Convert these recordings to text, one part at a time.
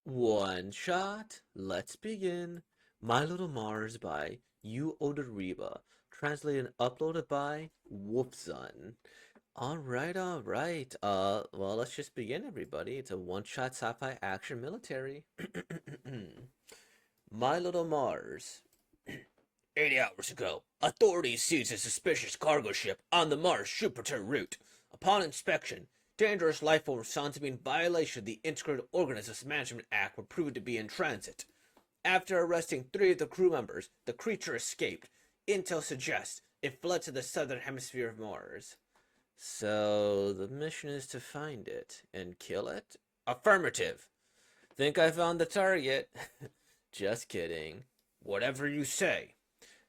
One shot. Let's begin. My Little Mars by Yu Odoriba. Translated and uploaded by Wolfzun. Alright. Well, let's just begin, everybody. It's a one-shot sci-fi action military. My Little Mars. 80 hours ago, authorities seized a suspicious cargo ship on the Mars-Jupiter route. Upon inspection, dangerous life forms found to be in violation of the Integrated Organisms Management Act were proven to be in transit. After arresting 3 of the crew members, the creature escaped. Intel suggests it fled to the southern hemisphere of Mars. So, the mission is to find it and kill it? Affirmative. Think I found the target. Just kidding. Whatever you say.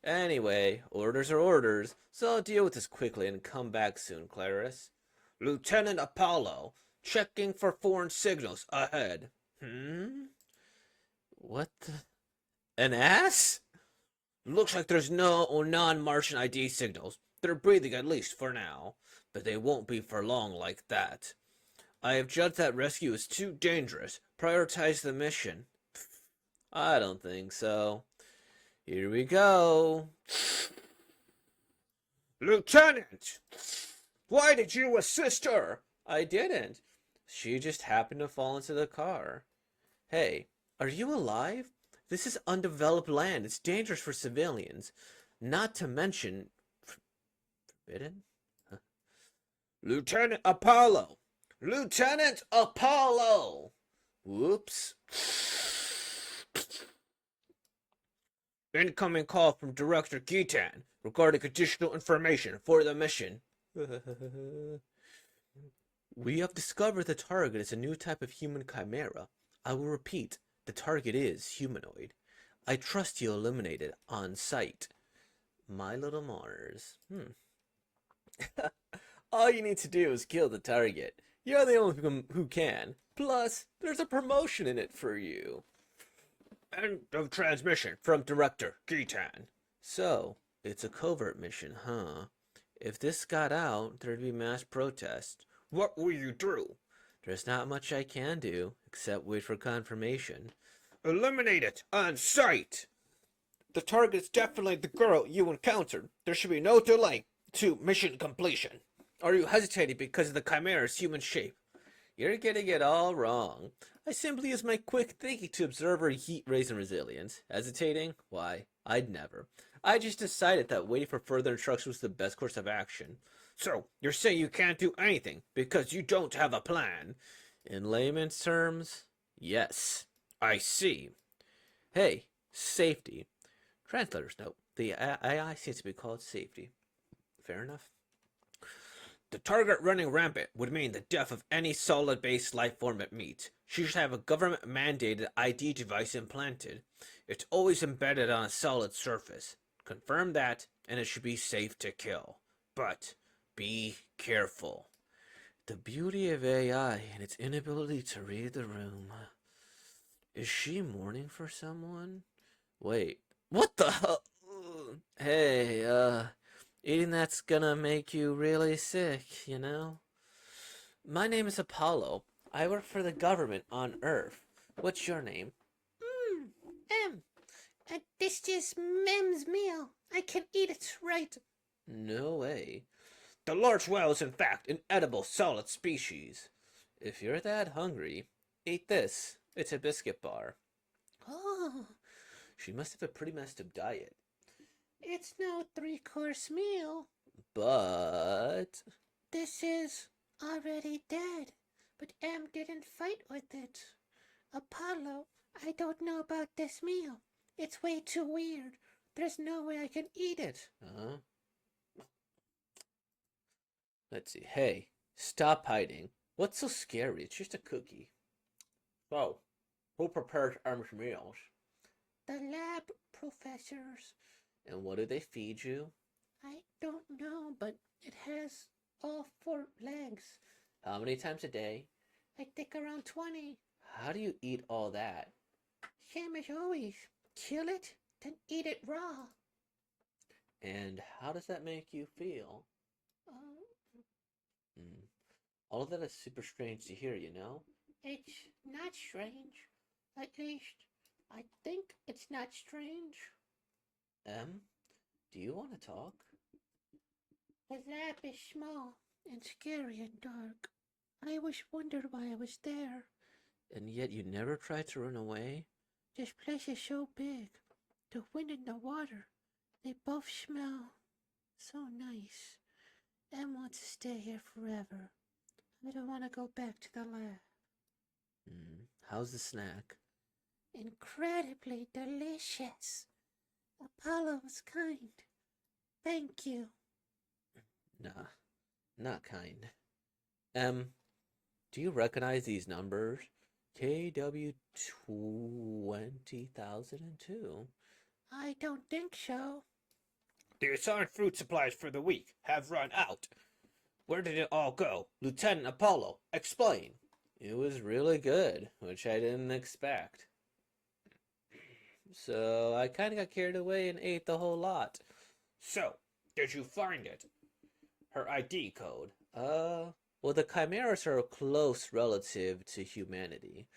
Anyway, orders are orders, so I'll deal with this quickly and come back soon, Clarice. Lieutenant Apollo, checking for foreign signals ahead. What the? An ass? Looks like there's no non-Martian ID signals. They're breathing at least for now, but they won't be for long like that. I have judged that rescue is too dangerous. Prioritize the mission. I don't think so. Here we go. Lieutenant! Why did you assist her? I didn't. She just happened to fall into the car. Hey, are you alive? This is undeveloped land. It's dangerous for civilians. Not to mention... Forbidden? Huh. Lieutenant Apollo! Lieutenant Apollo! Whoops. Incoming call from Director Gitan regarding additional information for the mission. We have discovered the target is a new type of human chimera. I will repeat, the target is humanoid. I trust you eliminate it on sight. My Little Mars. All you need to do is kill the target. You're the only one who can. Plus, there's a promotion in it for you. End of transmission from Director Gitan. So, it's a covert mission, huh? If this got out, there'd be mass protest. What will you do? There's not much I can do, except wait for confirmation. Eliminate it on sight! The target's definitely the girl you encountered. There should be no delay to mission completion. Are you hesitating because of the Chimera's human shape? You're getting it all wrong. I simply use my quick thinking to observe her heat rays and resilience. Hesitating? Why, I'd never. I just decided that waiting for further instructions was the best course of action. So, you're saying you can't do anything because you don't have a plan? In layman's terms, yes. I see. Hey, safety. Translator's note. The AI seems to be called safety. Fair enough. The target running rampant would mean the death of any solid-based life form it meets. She should have a government-mandated ID device implanted. It's always embedded on a solid surface. Confirm that, and it should be safe to kill. But be careful. The beauty of AI and its inability to read the room. Is she mourning for someone? Wait, what the hell? Hey, eating that's gonna make you really sick, you know? My name is Apollo. I work for the government on Earth. What's your name? M. This is Mem's meal. I can eat it right. No way. The large whale is in fact an edible solid species. If you're that hungry, eat this. It's a biscuit bar. Oh, She must have a pretty messed up diet. it's no three-course meal. But... This is already dead, but M didn't fight with it. Apollo, I don't know about this meal. It's way too weird. There's no way I can eat it. Let's see. Hey, stop hiding. What's so scary? It's just a cookie. So, who prepares M's meals? The lab professors. And what do they feed you? I don't know, but it has all 4 legs. How many times a day? I think around 20. How do you eat all that? Same as always. Kill it, then eat it raw. And how does that make you feel? Uh, Hmm. All of that is super strange to hear, you know? it's not strange. At least, I think it's not strange. Em, do you want to talk? The lab is small and scary and dark. I always wondered why I was there. And yet you never tried to run away? This place is so big. The wind and the water, they both smell so nice. Em wants to stay here forever. I don't want to go back to the lab. How's the snack? Incredibly delicious. Apollo was kind. Thank you. Nah, not kind. Do you recognize these numbers? KW 20,002. I don't think so. The assigned fruit supplies for the week have run out. Where did it all go? Lieutenant Apollo, explain. It was really good, which I didn't expect. So I kind of got carried away and ate the whole lot. So, did you find it? Her ID code. Well, the Chimeras are a close relative to humanity.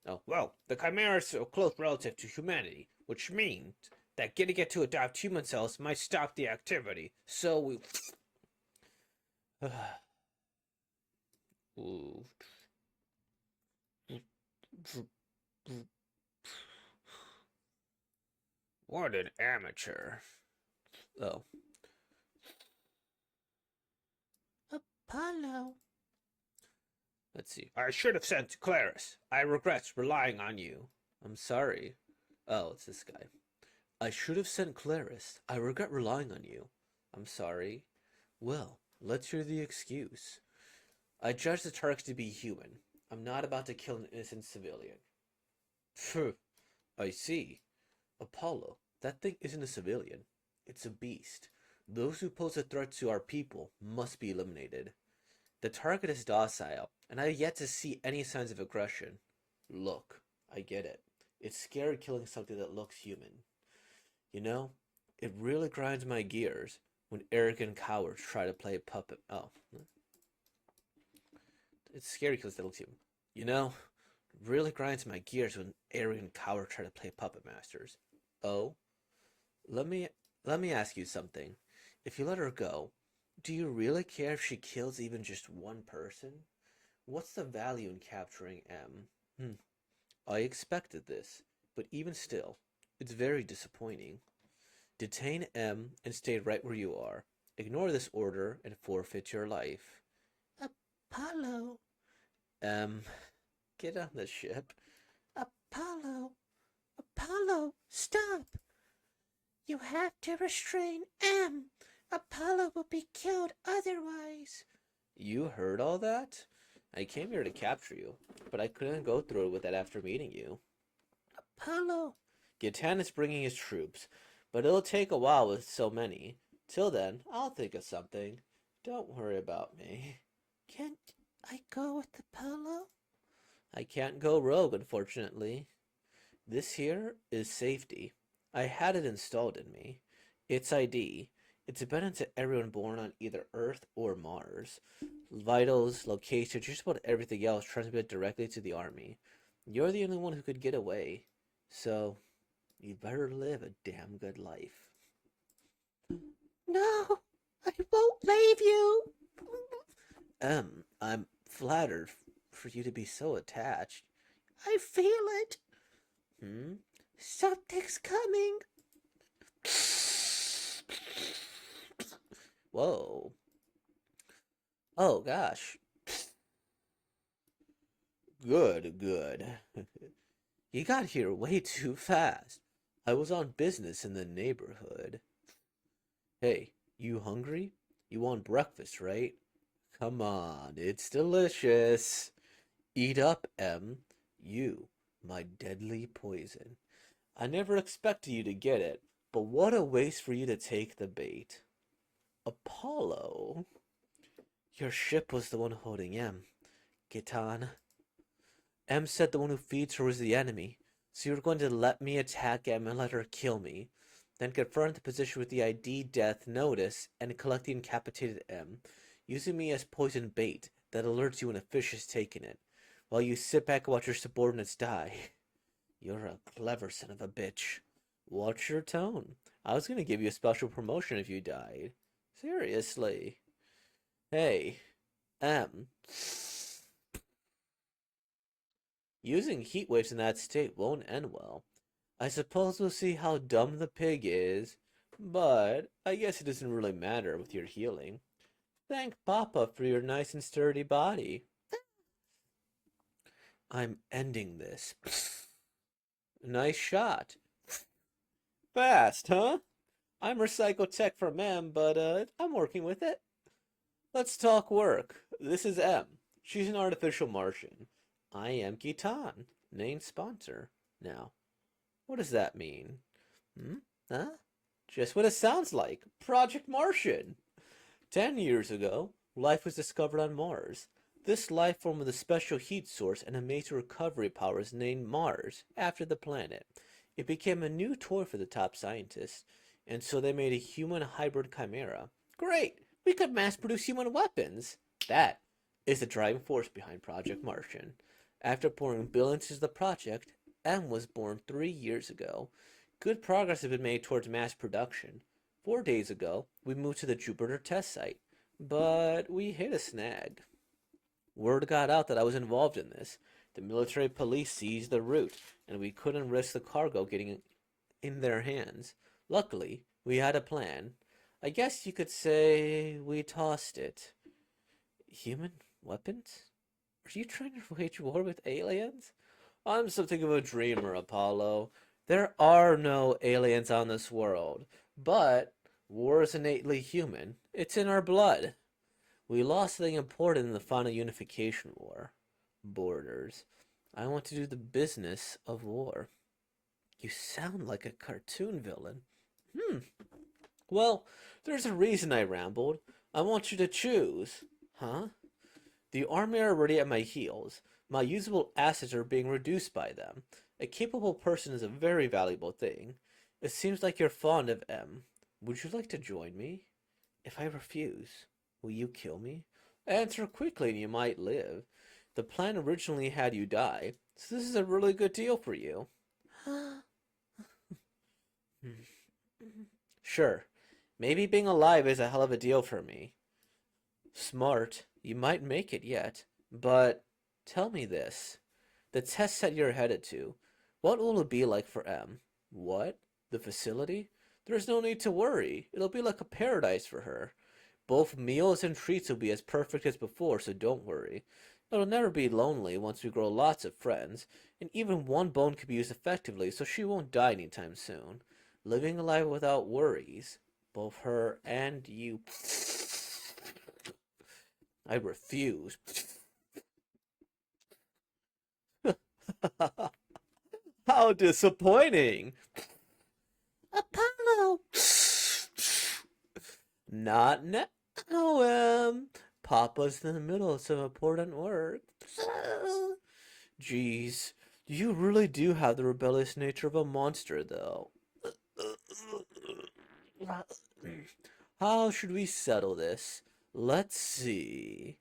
Oh, well, the Chimeras are a close relative to humanity, which means that getting it to adopt human cells might stop the activity. So we... Ooh. What an amateur. Oh, Apollo. let's see. I should have sent Claris. I regret relying on you. I'm sorry. Oh, it's this guy. I should have sent Claris. I regret relying on you. I'm sorry. Well, let's hear the excuse. I judge the target to be human. I'm not about to kill an innocent civilian. Phew. I see. Apollo, that thing isn't a civilian. It's a beast. Those who pose a threat to our people must be eliminated. The target is docile, and I have yet to see any signs of aggression. Look, I get it. It's scary killing something that looks human. You know, it really grinds my gears when arrogant cowards try to play puppet. Oh. It's scary because it looks human. You know, it really grinds my gears when arrogant cowards try to play puppet masters. Oh? Let me ask you something. If you let her go, do you really care if she kills even just one person? What's the value in capturing M? I expected this, but even still, it's very disappointing. Detain M and stay right where you are. Ignore this order and forfeit your life. Apollo. Get on the ship. Apollo. Apollo, stop. You have to restrain M. Apollo will be killed otherwise. You heard all that? I came here to capture you, but I couldn't go through with that after meeting you. Apollo. Gatan is bringing his troops, but it'll take a while with so many. Till then, I'll think of something. Don't worry about me. Can't I go with Apollo? I can't go rogue, unfortunately. This here is safety. I had it installed in me. It's ID. It's abundant to everyone born on either Earth or Mars. Vitals, location, just about everything else transmitted directly to the army. You're the only one who could get away. So, you better live a damn good life. No, I won't leave you. I'm flattered for you to be so attached. I feel it. Hmm? Something's coming. Whoa. Oh, gosh. Good, good. You got here way too fast. I was on business in the neighborhood. Hey, you hungry? You want breakfast, right? Come on, it's delicious. Eat up, M. You, my deadly poison. I never expected you to get it, but what a waste for you to take the bait. Apollo? Your ship was the one holding M. Gitan. M said the one who feeds her was the enemy, so you were going to let me attack M and let her kill me, then confront the position with the ID death notice and collect the incapacitated M, using me as poison bait that alerts you when a fish has taken it, while you sit back and watch your subordinates die. You're a clever son of a bitch. Watch your tone. I was gonna give you a special promotion if you died. Seriously. Hey, M. Using heat waves in that state won't end well. I suppose we'll see how dumb the pig is, but I guess it doesn't really matter with your healing. Thank Papa for your nice and sturdy body. I'm ending this. Nice shot. Fast, huh? I'm Recycle Tech from M, but I'm working with it. Let's talk work. This is M. She's an artificial Martian. I am Gitan, named sponsor. Now, what does that mean? Huh? Just what it sounds like. Project Martian. 10 years ago, life was discovered on Mars. This life form with a special heat source and amazing recovery powers named Mars after the planet. It became a new toy for the top scientists, and so they made a human hybrid chimera. Great! We could mass produce human weapons! That is the driving force behind Project Martian. After pouring billions into the project, M was born 3 years ago. Good progress has been made towards mass production. 4 days ago, we moved to the Jupiter test site, but we hit a snag. Word got out that I was involved in this. The military police seized the route, and we couldn't risk the cargo getting in their hands. Luckily, we had a plan. I guess you could say we tossed it. Human weapons? Are you trying to wage war with aliens? I'm something of a dreamer, Apollo. There are no aliens on this world, but war is innately human. It's in our blood. We lost something important in the final unification war. Borders. I want to do the business of war. You sound like a cartoon villain. Well, there's a reason I rambled. I want you to choose. Huh? The army are already at my heels. My usable assets are being reduced by them. A capable person is a very valuable thing. It seems like you're fond of M. Would you like to join me? If I refuse, will you kill me? Answer quickly and you might live. The plan originally had you die, so this is a really good deal for you. Sure, maybe being alive is a hell of a deal for me. Smart, you might make it yet, but tell me this. The test set you're headed to, what will it be like for M? What? The facility? There's no need to worry. It'll be like a paradise for her. Both meals and treats will be as perfect as before, so don't worry. It'll never be lonely once we grow lots of friends, and even one bone can be used effectively, so she won't die anytime soon. Living a life without worries, both her and you. I refuse. How disappointing! Apollo! Not now, Papa's in the middle of some important work. Jeez, you really do have the rebellious nature of a monster, though. How should we settle this? Let's see.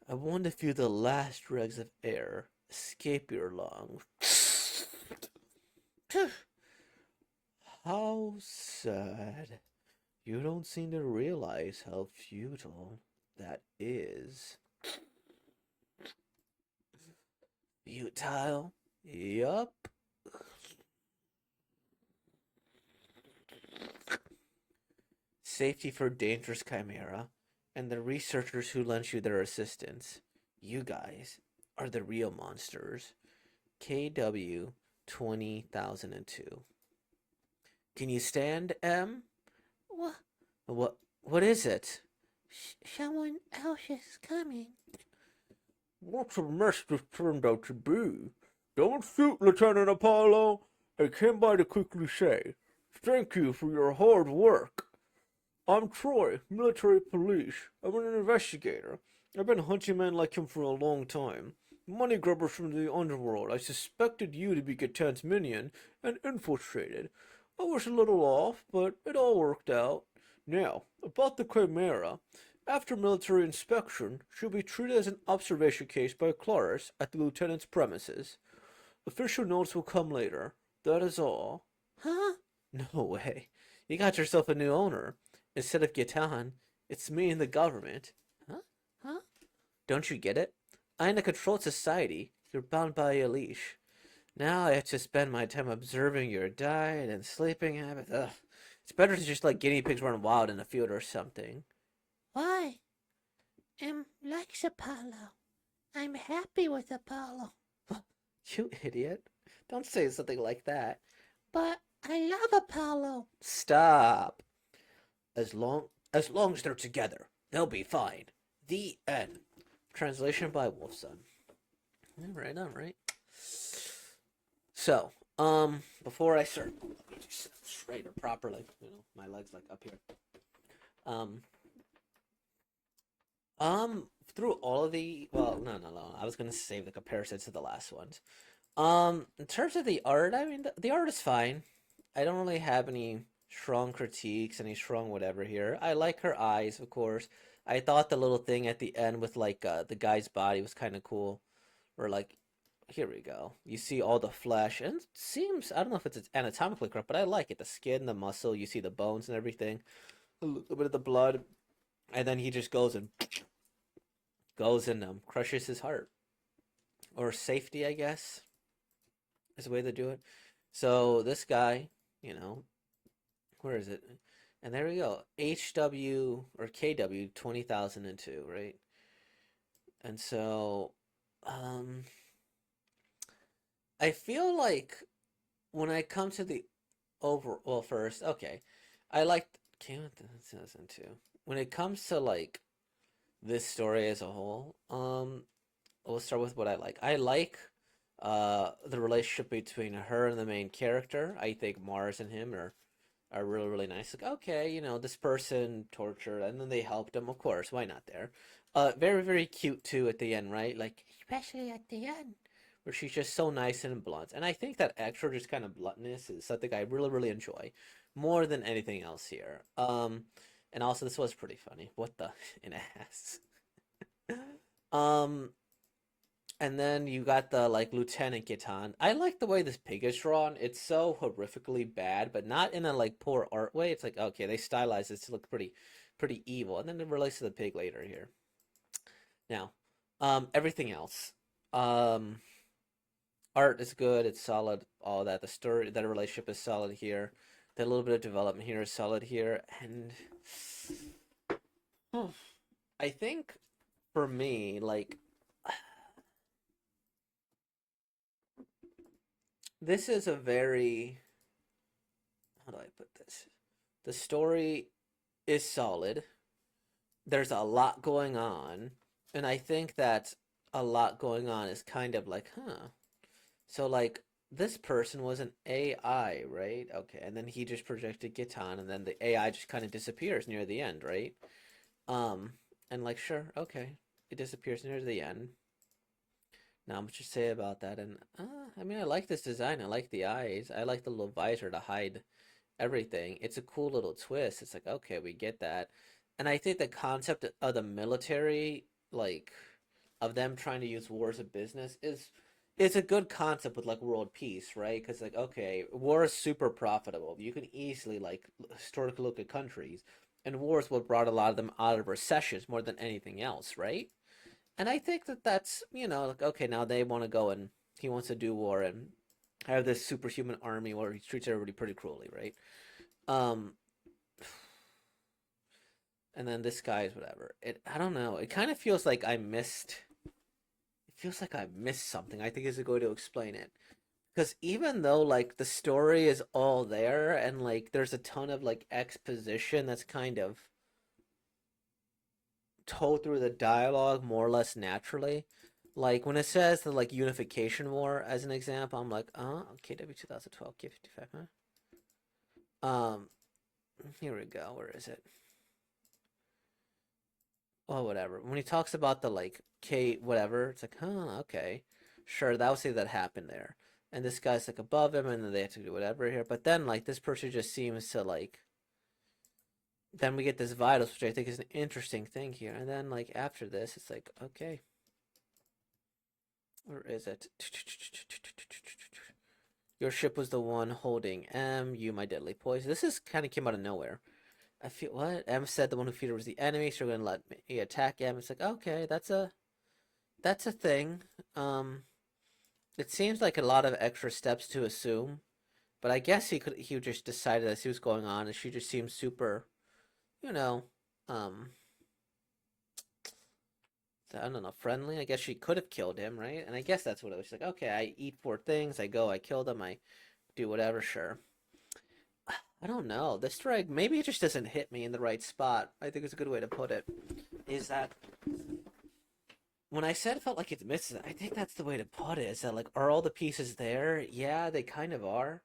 I want to feel the last dregs of air escape your lungs. How sad. You don't seem to realize how futile that is. Futile? Yup. Safety for dangerous chimera, and the researchers who lent you their assistance. You guys are the real monsters. KW 20,002. Can you stand, M? What is it? Someone else is coming. What a mess this turned out to be. Don't shoot, Lieutenant Apollo. I came by to quickly say, thank you for your hard work. I'm Troy, military police. I'm an investigator. I've been hunting men like him for a long time. Money grubbers from the underworld. I suspected you to be Gatan's minion and infiltrated. I was a little off, but it all worked out. Now, about the Chimera. After military inspection, she'll be treated as an observation case by Claris at the lieutenant's premises. Official notes will come later. That is all. Huh? No way. You got yourself a new owner. Instead of Gitan, it's me and the government. Huh? Huh? Don't you get it? I'm in a controlled society. You're bound by a leash. Now I have to spend my time observing your diet and sleeping habits. Ugh. It's better to just let guinea pigs run wild in a field or something. Why? Likes Apollo. I'm happy with Apollo. You idiot. Don't say something like that. But I love Apollo. Stop. As long as they're together, they'll be fine. The end. Translation by Wolfson. Alright, alright. So, before I start, let me just sit straight or properly. You know, my leg's like up here. Through all of the, well, no. I was gonna save the comparisons to the last ones. In terms of the art, I mean, the art is fine. I don't really have any strong critiques, any strong whatever here. I like her eyes, of course. I thought the little thing at the end with like the guy's body was kind of cool. Or like, here we go. You see all the flesh, and it seems, I don't know if it's anatomically correct, but I like it. The skin, the muscle, you see the bones and everything. A little bit of the blood, and then he just goes and crushes his heart. Or safety, I guess, is the way to do it. So this guy, you know, where is it? And there we go. HW or KW 20,002, right? And so, I feel like when I come to the well, first, okay, I liked came out 2002. When it comes to like this story as a whole, we'll start with what I like. I like the relationship between her and the main character. I think Mars and him are really really nice. Like, okay, you know, this person tortured and then they helped him, of course, why not there. Very very cute too at the end, right? Like Especially at the end. where she's just so nice and blunt. And I think that extra just kind of bluntness is something I really really enjoy more than anything else here. And also this was pretty funny. What the an ass. um and then you got the like Lieutenant Gitan. I like the way this pig is drawn. It's so horrifically bad, but not in a like poor art way. It's like okay, they stylized it to look pretty evil. And then it relates to the pig later here. Now, everything else. Art is good, it's solid, all that. The story, that relationship is solid here. That little bit of development here is solid here. And I think for me, like this is a very, how do I put this? The story is solid. There's a lot going on, and I think that a lot going on is kind of like, huh. So like this person was an AI, right? Okay, and then he just projected Gitan, and then the AI just kind of disappears near the end, right? Um, and like sure, okay, it disappears near the end. Not much to say about that, and I mean, I like this design. I like the eyes. I like the little visor to hide everything. It's a cool little twist. It's like, okay, we get that. And I think the concept of the military, like, of them trying to use war as a business is a good concept with like world peace, right? Because like, okay, war is super profitable. You can easily like historically look at countries, and war is what brought a lot of them out of recessions more than anything else, right? And I think that that's, you know, like, okay, now they want to go and he wants to do war and have this superhuman army where he treats everybody pretty cruelly, right? Um, and then this guy is whatever. I don't know. It kind of feels like I missed. It feels like I missed something. I think is a way to explain it. Because even though like the story is all there and like there's a ton of like exposition that's kind of told through the dialogue more or less naturally. Like when it says the like unification war as an example, I'm like, KW 2012, K55, huh? Here we go. Where is it? Well, whatever. When he talks about the like K whatever, it's like, huh, okay, sure, that would say that happened there. And this guy's like above him, and then they have to do whatever here. But then like this person just seems to like. Then we get this vitals, which I think is an interesting thing here. And then like after this, it's like, okay, where is it? Your ship was the one holding M. You, my deadly poison. This is kind of came out of nowhere. I feel what M said. The one who feared was the enemy, so we're gonna let me attack M. It's like okay, that's a thing. It seems like a lot of extra steps to assume, but I guess he just decided to see what's going on, and she just seems super, you know, um, I don't know, friendly. I guess she could have killed him, right? And I guess that's what it was. She's like, okay, I eat 4 things. I go, I kill them. I do whatever. Sure. I don't know. This strike maybe it just doesn't hit me in the right spot. I think it's a good way to put it. Is that when I said it felt like it's missing, I think that's the way to put it. Is that like are all the pieces there? Yeah, they kind of are.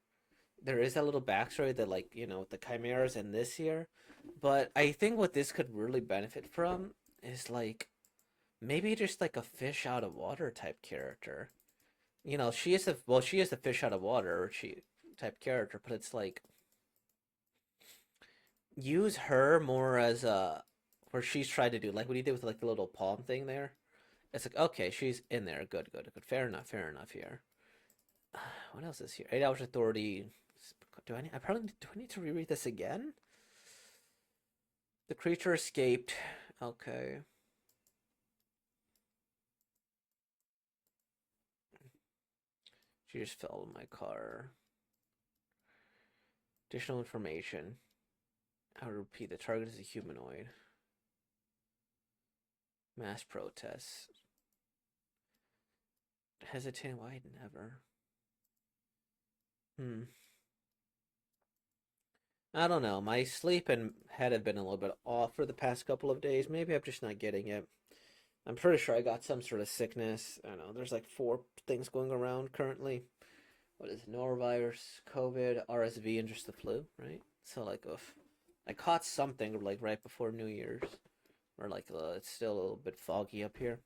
There is that little backstory that like, with the chimeras and this here. But I think what this could really benefit from is like maybe just like a fish out of water type character. She is the fish out of water she type character, but it's like use her more as a where she's tried to do like what he did with like the little palm thing there. It's like okay, she's in there. Good, good, good. Fair enough here. What else is here? 8 hours authority. Do I need to reread this again? The creature escaped. Okay. She just fell in my car. Additional information. I would repeat, the target is a humanoid. Mass protests. Hesitating, why never? I don't know. My sleep and head have been a little bit off for the past couple of days. Maybe I'm just not getting it. I'm pretty sure I got some sort of sickness. I don't know. There's like 4 things going around currently. What is it? Norovirus, COVID, RSV, and just the flu, right? So like, I caught something like right before New Year's, or like it's still a little bit foggy up here,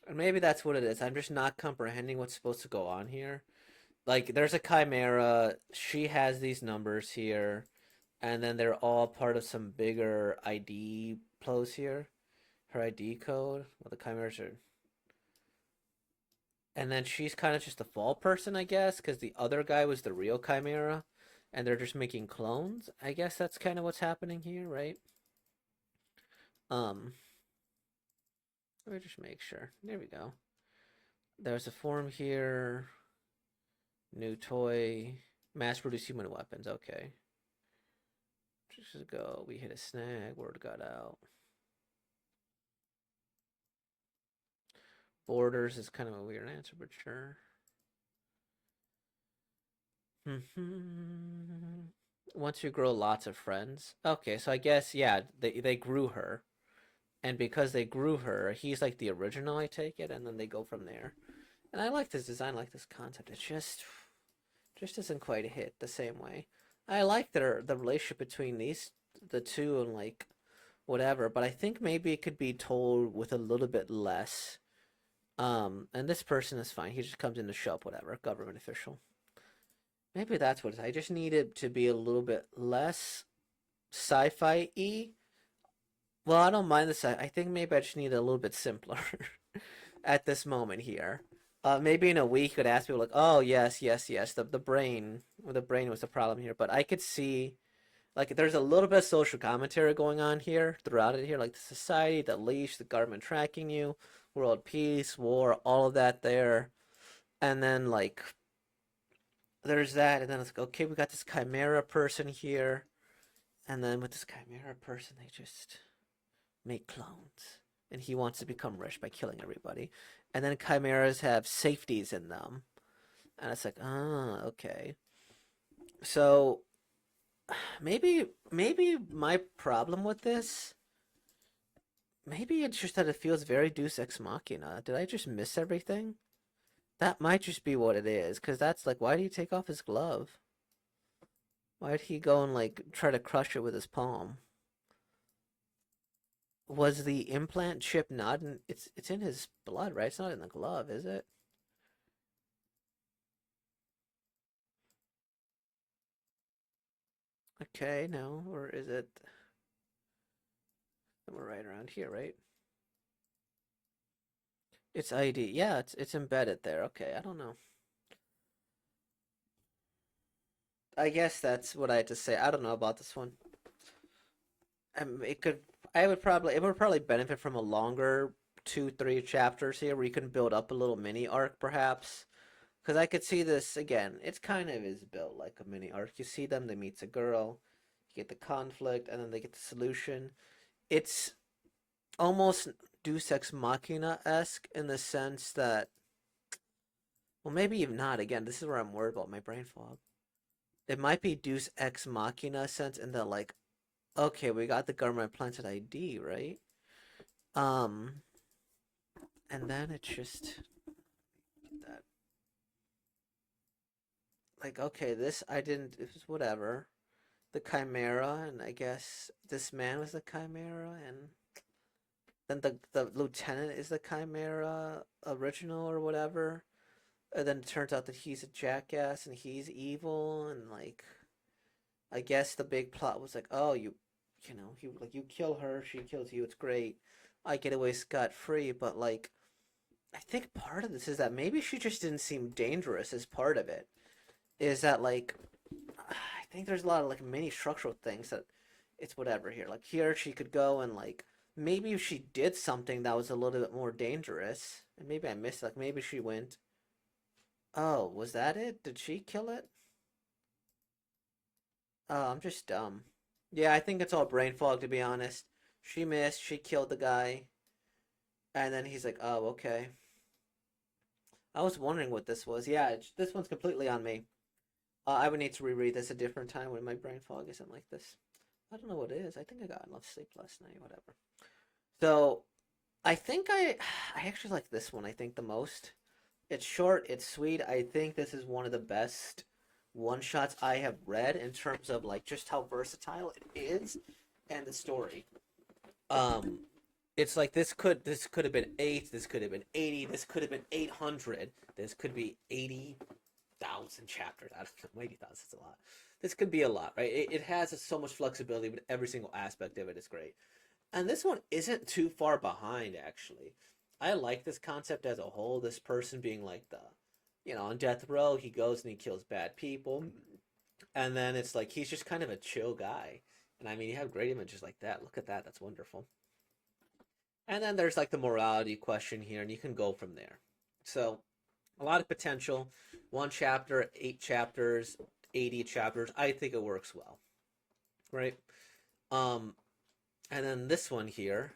and maybe that's what it is. I'm just not comprehending what's supposed to go on here. Like, there's a chimera. She has these numbers here, and then they're all part of some bigger ID flows here. Her ID code. Well, the chimeras are. And then she's kind of just a fall person, I guess, because the other guy was the real chimera, and they're just making clones. I guess that's kind of what's happening here, right? Let me just make sure. There we go. There's a form here. New toy. Mass produce human weapons. Okay. Just go. We hit a snag. Word got out. Borders is kind of a weird answer, but sure. Once you grow lots of friends. Okay, so I guess, yeah, they grew her. And because they grew her, he's like the original, I take it, and then they go from there. And I like this design, I like this concept. It just doesn't quite hit the same way. I like the relationship between the two and like whatever, but I think maybe it could be told with a little bit less. And this person is fine. He just comes in to show up, whatever, government official. Maybe that's what it is. I just need it to be a little bit less sci-fi-y. Well, I don't mind this. I think maybe I just need it a little bit simpler at this moment here. Maybe in a week, you could ask people like, "Oh, yes, yes, yes." The brain was the problem here, but I could see like there's a little bit of social commentary going on here throughout it here, like the society, the leash, the government tracking you, world peace, war, all of that there, and then like there's that, and then it's like, okay, we got this chimera person here, and then with this chimera person, they just make clones, and he wants to become rich by killing everybody, and then chimeras have safeties in them, and it's like, ah, okay, so maybe my problem with this, maybe it's just that it feels very Deus Ex Machina. Did I just miss everything? That might just be what it is, because that's like, why did he take off his glove? Why did he go and like try to crush it with his palm? Was the implant chip not in? It's in his blood, right? It's not in the glove, is it? Okay, no, or is it? We're right around here, right? It's ID. Yeah, it's embedded there. Okay, I don't know. I guess that's what I had to say. I don't know about this one. It could. I would probably. It would probably benefit from a longer 2, 3 chapters here, where you can build up a little mini arc, perhaps. Because I could see this again. It's kind of is built like a mini arc. You see them. They meet a girl. You get the conflict, and then they get the solution. It's almost Deus Ex Machina esque in the sense that, well, maybe even not. Again, this is where I'm worried about my brain fog. It might be Deus Ex Machina sense in that, like, okay, we got the government planted ID, right? Um, and then it's just that, like, okay, this I didn't. It was whatever. The Chimera, and I guess this man was the Chimera, and then the lieutenant is the Chimera original or whatever. And then it turns out that he's a jackass and he's evil, and like, I guess the big plot was like, oh, you know, he like you kill her, she kills you, it's great. I get away scot free, but like, I think part of this is that maybe she just didn't seem dangerous as part of it. Is that like, I think there's a lot of like mini structural things that it's whatever here. Like here, she could go and like maybe if she did something that was a little bit more dangerous, and maybe I missed. Like maybe she went. Oh, was that it? Did she kill it? Oh, I'm just dumb. Yeah, I think it's all brain fog to be honest. She missed. She killed the guy, and then he's like, "Oh, okay." I was wondering what this was. Yeah, this one's completely on me. I would need to reread this a different time when my brain fog isn't like this. I don't know what it is. I think I got enough sleep last night. Whatever. So, I think I actually like this one. I think the most. It's short. It's sweet. I think this is one of the best one shots I have read in terms of like just how versatile it is and the story. Um, it's like this could have been 8. This could have been 80. This could have been 800. This could be 80,000 chapters. I don't know, 80,000 is a lot. This could be a lot, right? It has so much flexibility, but every single aspect of it is great. And this one isn't too far behind, actually. I like this concept as a whole. This person being like on death row, he goes and he kills bad people. And then it's like he's just kind of a chill guy. And I mean, you have great images like that. Look at that. That's wonderful. And then there's like the morality question here, and you can go from there. So, a lot of potential. One chapter, 8 chapters, 80 chapters. I think it works well, right? Um, and then this one here,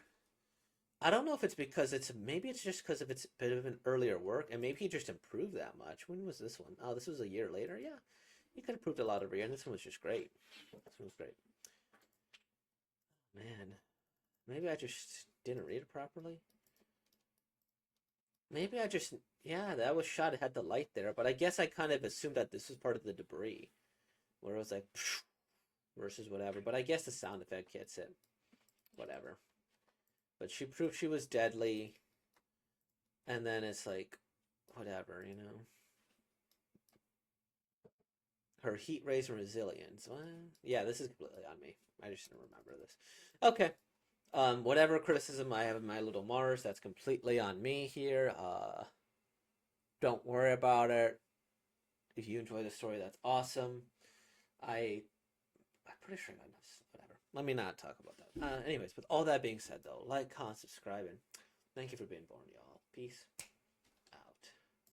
I don't know if it's because maybe it's just because of it's a bit of an earlier work, and maybe he just improved that much. When was this one? Oh, this was a year later. Yeah, he could have improved a lot over here, and this one was just great. This one was great. Man, maybe I just didn't read it properly. Maybe I just yeah, that was shot. It had the light there, but I guess I kind of assumed that this was part of the debris, where it was like versus whatever. But I guess the sound effect hits it. Whatever. But she proved she was deadly, and then it's like, whatever, Her heat rays and resilience. Well, yeah, this is completely on me. I just didn't remember this. Okay. Whatever criticism I have of My Little Mars, that's completely on me here. Don't worry about it. If you enjoy the story, that's awesome. I'm pretty sure I must. Whatever. Let me not talk about that. Anyways, with all that being said, though, like, comment, subscribe, and thank you for being born, y'all. Peace.